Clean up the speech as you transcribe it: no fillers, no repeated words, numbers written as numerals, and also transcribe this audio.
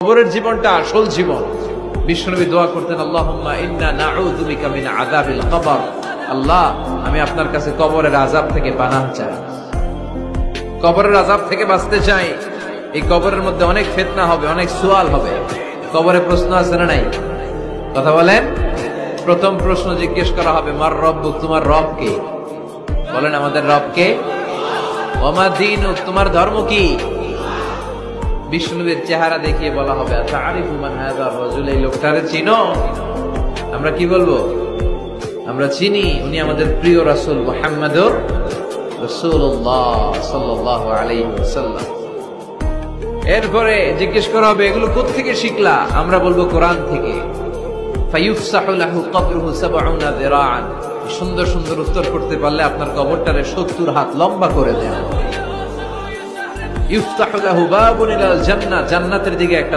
কবরের জীবনটা আসল জীবন। বিশ্বনবী দোয়া করতেন, আল্লাহুম্মা ইন্না নাউযু বিকা মিন আযাবিল কবর। আল্লাহ, আমি আপনার কাছে কবরের আযাব থেকে পানাহ চাই, কবরের আযাব থেকে বাঁচতে চাই। এই কবরের মধ্যে অনেক ফিতনা হবে, অনেক সুয়াল হবে। কবরে প্রশ্ন আছে না নাই? কথা বলেন। প্রথম প্রশ্ন জিজ্ঞেস করা হবে, মার রব্বুক, তোমার রব কে? বলেন, আমাদের রব কে? ওয়া মা দীনুক, তোমার ধর্ম কি? বিষ্ণুবীর চেহারা দেখিয়ে বলা হবে, আতারিফু মান হাযা রাজুল, এই লোকটারে চিনো? আমরা কি বলবো? আমরা চিনি, উনি আমাদের প্রিয় রাসূল মুহাম্মদুর রাসূলুল্লাহ সাল্লাল্লাহু আলাইহি ওয়াসাল্লাম। এরপরে জিজ্ঞেস করা হবে, এগুলো কোত্থেকে শিখলা? আমরা বলবো, কোরআন থেকে। ফায়ুফসাহু লাহু কবরুহু ৭০ যিরাআন। সুন্দর সুন্দর উত্তর করতে পারলে আপনার কবরটারে ৭০ হাত লম্বা করে দেয়া হবে। ইফতাহু লাহু বাবুন ইলাল জান্নাহ, জান্নাতের দিকে একটা